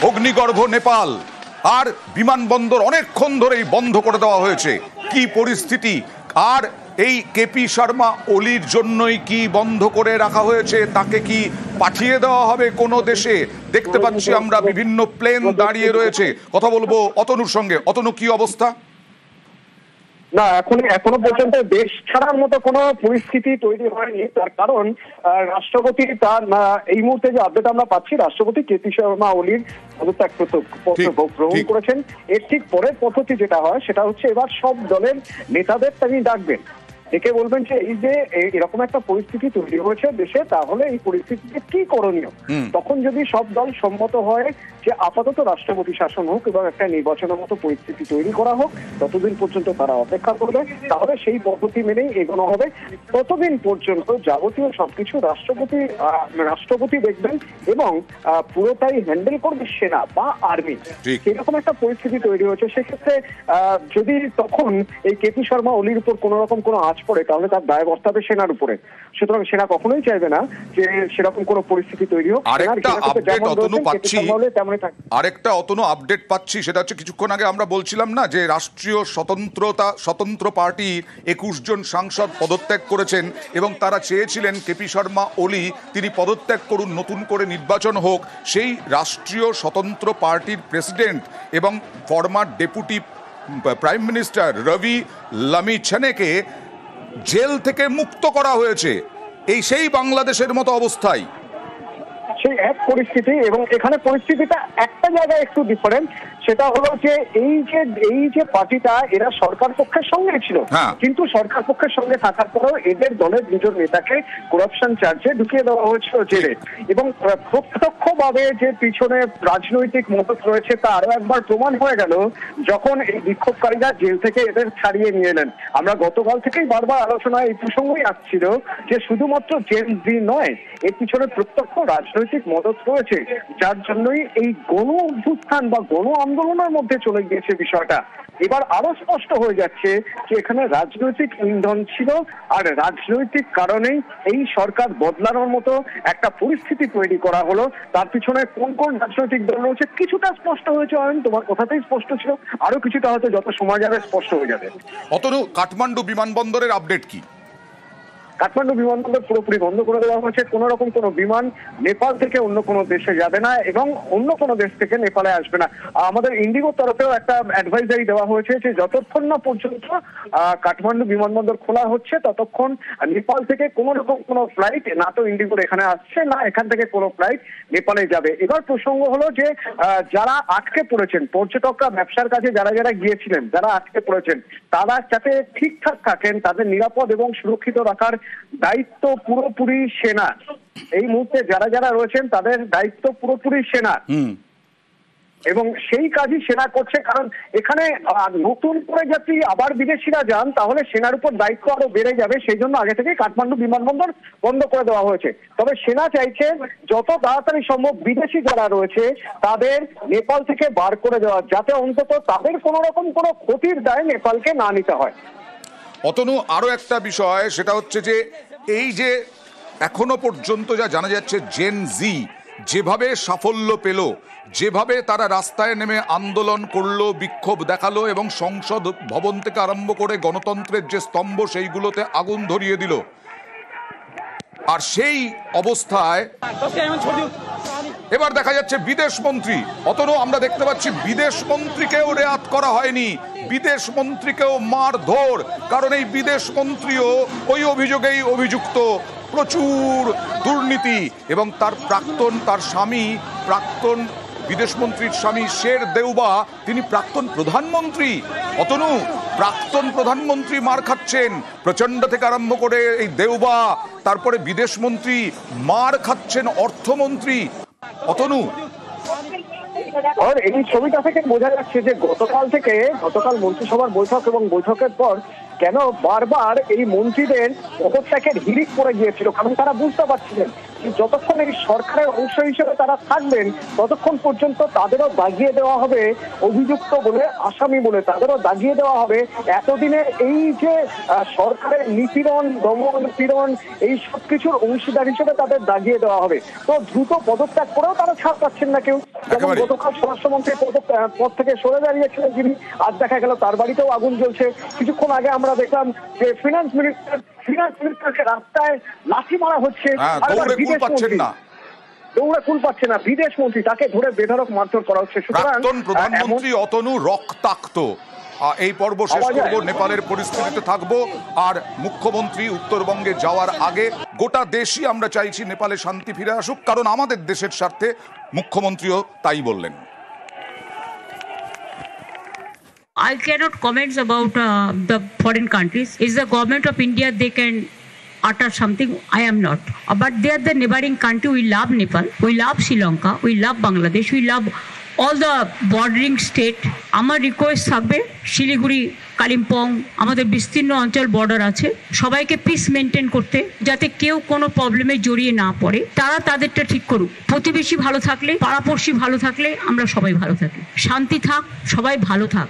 অগ্নিগর্ভ নেপাল, আর বিমানবন্দর অনেকক্ষণ ধরেই বন্ধ করে দেওয়া হয়েছে। কি পরিস্থিতি? আর এই কেপি শর্মা ওলির জন্যই কি বন্ধ করে রাখা হয়েছে? তাকে কি পাঠিয়ে দেওয়া হবে কোনো দেশে? দেখতে পাচ্ছি আমরা বিভিন্ন প্লেন দাঁড়িয়ে রয়েছে। কথা বলবো অতনুর সঙ্গে। অতনু, কি অবস্থা? না, এখনো পর্যন্ত দেশ ছাড়ার মতো কোনো পরিস্থিতি তৈরি হয়নি। তার কারণ রাষ্ট্রপতি তার এই মুহূর্তে যে আপডেট আমরা পাচ্ছি, রাষ্ট্রপতি কেপি শর্মা ওলির পদত্যাগ পত্র গ্রহণ করেছেন। এর ঠিক পরের পদ্ধতি যেটা হয় সেটা হচ্ছে এবার সব দলের নেতাদের তিনি ডাকবেন, একে বলবেন যে এই যে এরকম একটা পরিস্থিতি তৈরি হয়েছে দেশে, তাহলে এই পরিস্থিতিতে কি করণীয়। তখন যদি সব দল সম্মত হয় যে আপাতত রাষ্ট্রপতি শাসন হোক এবং একটা নির্বাচনের মতো পরিস্থিতি তৈরি করা হোক, ততদিন পর্যন্ত তারা অপেক্ষা করবে, তাহলে সেই পদ্ধতি মেনেই এগোনো হবে। ততদিন পর্যন্ত যাবতীয় সবকিছু রাষ্ট্রপতি দেখবেন এবং পুরোটাই হ্যান্ডেল করবে সেনা বা আর্মি। সেরকম একটা পরিস্থিতি তৈরি হয়েছে। সেক্ষেত্রে যদি তখন এই কেপি শর্মা ওলির উপর কোন রকম কোনো আঁচ পড়ে, তাহলে তার দায় বর্তাবে সেনার উপরে। সুতরাং সেনা কখনোই চাইবে না যে সেরকম কোনো পরিস্থিতি তৈরি হোক। আরেকটা অতনু আপডেট পাচ্ছি, সেটা হচ্ছে কিছুক্ষণ আগে আমরা বলছিলাম না যে রাষ্ট্রীয় স্বতন্ত্র পার্টি 21 জন সাংসদ পদত্যাগ করেছেন এবং তারা চেয়েছিলেন কেপি শর্মা ওলি তিনি পদত্যাগ করুন, নতুন করে নির্বাচন হোক। সেই রাষ্ট্রীয় স্বতন্ত্র পার্টির প্রেসিডেন্ট এবং ফরমার ডেপুটি প্রাইম মিনিস্টার রবি লামিছানেকে জেল থেকে মুক্ত করা হয়েছে। সেই বাংলাদেশের মতো অবস্থায় সেই এক পরিস্থিতি, এবং এখানে পরিস্থিতিটা একটা জায়গায় একটু ডিফারেন্ট। সেটা হলো যে এই যে পার্টিটা এরা সরকার পক্ষের সঙ্গে ছিল, কিন্তু সরকার পক্ষের সঙ্গে থাকার পরেও এদের দলের দুজন নেতাকে করাপশন চার্জে ঢুকিয়ে দেওয়া হয়েছিল জেলে। এবং প্রত্যক্ষভাবে যে পিছনে রাজনৈতিক মদত রয়েছে তা আরো একবার প্রমাণ হয়ে গেল যখন এই বিক্ষোভকারীরা জেল থেকে এদের ছাড়িয়ে নিয়ে এলেন। আমরা গতকাল থেকেই বারবার আলোচনায় এই প্রসঙ্গই আসছিল যে শুধুমাত্র জেন জি নয়, এর পিছনে প্রত্যক্ষ রাজনৈতিক মদত রয়েছে, যার জন্যই এই গণ অভ্যুত্থান বা গণ আন্দোলনের মধ্যে চলে গিয়েছে বিষয়টা। এবার আরো স্পষ্ট হয়ে যাচ্ছে যে এখানে রাজনৈতিক ইন্ধন ছিল, আর রাজনৈতিক কারণেই এই সরকার বদলানোর মতো একটা পরিস্থিতি তৈরি করা হলো। তার পিছনে কোন কোন রাজনৈতিক দল রয়েছে কিছুটা স্পষ্ট হয়েছে, তোমার কথাতেই স্পষ্ট ছিল, আরো কিছুটা হয়তো যত সময় যাবে স্পষ্ট হয়ে যাবে। অতনু, কাঠমান্ডু বিমানবন্দরের আপডেট কি? কাঠমান্ডু বিমানবন্দর পুরোপুরি বন্ধ করে দেওয়া হয়েছে। কোন রকম কোনো বিমান নেপাল থেকে অন্য কোনো দেশে যাবে না এবং অন্য কোনো দেশ থেকে নেপালে আসবে না। আমাদের ইন্ডিগোর তরফেও একটা অ্যাডভাইজারি দেওয়া হয়েছে যে যতক্ষণ না পর্যন্ত কাঠমান্ডু বিমানবন্দর খোলা হচ্ছে ততক্ষণ নেপাল থেকে কোনো রকম কোনো ফ্লাইট, না তো ইন্ডিগোর এখানে আসছে না এখান থেকে কোনো ফ্লাইট নেপালে যাবে। এবার প্রসঙ্গ হলো যে যারা আটকে পড়েছেন, পর্যটকরা ব্যবসার কাজে যারা যারা গিয়েছিলেন, যারা আটকে পড়েছেন, তারা যাতে ঠিকঠাক থাকেন, তাদের নিরাপদ এবং সুরক্ষিত রাখার দায়িত্ব পুরোপুরি সেনা। এই মুহূর্তে যারা যারা রয়েছেন তাদের দায়িত্ব পুরোপুরি সেনা, এবং সেই কাজই সেনা করছে। কারণ এখানে নতুন করে যদি আবার বিদেশিরা যান তাহলে সেনার উপর দায়িত্ব আরো বেড়ে যাবে, সেই জন্য আগে থেকে কাঠমান্ডু বিমানবন্দর বন্ধ করে দেওয়া হয়েছে। তবে সেনা চাইছে যত তাড়াতাড়ি সম্ভব বিদেশি যারা রয়েছে তাদের নেপাল থেকে বার করে দেওয়া, যাতে অন্তত তাদের কোনো রকম কোনো ক্ষতির দায় নেপালকে না নিতে হয়। অতনু, আরো একটা বিষয়, সেটা হচ্ছে যে এই যে এখনো পর্যন্ত যা জানা যাচ্ছে জেন জি যেভাবে সাফল্য পেল, যেভাবে তারা রাস্তায় নেমে আন্দোলন করলো, বিক্ষোভ দেখালো এবং সংসদ ভবন থেকে আরম্ভ করে গণতন্ত্রের যে স্তম্ভ সেইগুলোতে আগুন ধরিয়ে দিল, আর সেই অবস্থায় এবার দেখা যাচ্ছে বিদেশ মন্ত্রী, অতনু আমরা দেখতে পাচ্ছি বিদেশ মন্ত্রীকেও রেয়াত করা হয়নি, বিদেশ মন্ত্রীকেও মারধর। কারণ এই বিদেশ মন্ত্রীও ওই অভিযোগেই অভিযুক্ত, প্রচুর দুর্নীতি। এবং তার স্বামী, প্রাক্তন বিদেশমন্ত্রীর স্বামী শের দেউবা, তিনি প্রাক্তন প্রধানমন্ত্রী। অতনু, প্রাক্তন প্রধানমন্ত্রী মার খাচ্ছেন, প্রচন্ড থেকে আরম্ভ করে এই দেউবা, তারপরে বিদেশমন্ত্রী মার খাচ্ছেন অর্থমন্ত্রী। অতনু, এই ছবিটা থেকে বোঝা যাচ্ছে যে গতকাল মন্ত্রিসভার বৈঠক এবং বৈঠকের পর কেন বারবার এই মন্ত্রীদের পদত্যাগের হিড়িক পড়ে গিয়েছিল। কারণ তারা বুঝতে পারছিলেন যতক্ষণ এই সরকারের অংশ হিসেবে তারা থাকবেন ততক্ষণ পর্যন্ত তাদেরও দাগিয়ে দেওয়া হবে অভিযুক্ত বলে, আসামি বলে তাদেরও দাগিয়ে দেওয়া হবে। এতদিনের এই যে সরকারের নিপীড়ন, দমন পীড়ন, এই সব কিছুর অংশীদার হিসেবে তাদের দাগিয়ে দেওয়া হবে। তো দ্রুত পদত্যাগ করেও তারা ছাড় পাচ্ছেন না কেউ। যেমন গতকাল স্বরাষ্ট্রমন্ত্রী পদ থেকে সরে দাঁড়িয়েছিলেন যিনি, আজ দেখা গেল তার বাড়িতেও আগুন জ্বলছে। কিছুক্ষণ আগে আমরা দেখলাম যে ফিনান্স মিনিস্টারকে রাস্তায় লাঠি মারা হচ্ছে, দৌড়ে কুল পাচ্ছেন না বিদেশ মন্ত্রী তাকে ধরে বেধড়ক মারধর করা হচ্ছে। প্রাক্তন প্রধানমন্ত্রী অতনু রক্তাক্ত। এই পর্ব শেষ করবো, নেপালের পরিস্থিতিতে থাকবো, আর মুখ্যমন্ত্রী উত্তরবঙ্গে যাওয়ার আগে গোটা দেশই আমরা চাইছি নেপালে শান্তি ফিরে আসুক, কারণ আমাদের দেশের স্বার্থে। মুখ্যমন্ত্রীও তাই বললেন। I cannot comment about the foreign countries. Is the government of India, they can utter something. I am not. But they are the neighboring country. We love Nepal. We love Sri Lanka. We love Bangladesh. We love all the bordering state. আমার request থাকবে, শিলিগুড়ি, কালিম্পং, আমাদের বিস্তীর্ণ অঞ্চল border আছে, সবাইকে piece maintain করতে, যাতে কেউ কোনো প্রবলেমে জড়িয়ে না পড়ে। তারা তাদেরটা ঠিক করুক। প্রতিবেশী ভালো থাকলে, পাড়াপড়শি ভালো থাকলে আমরা সবাই ভালো থাকি। শান্তি থাক, সবাই ভালো থাক।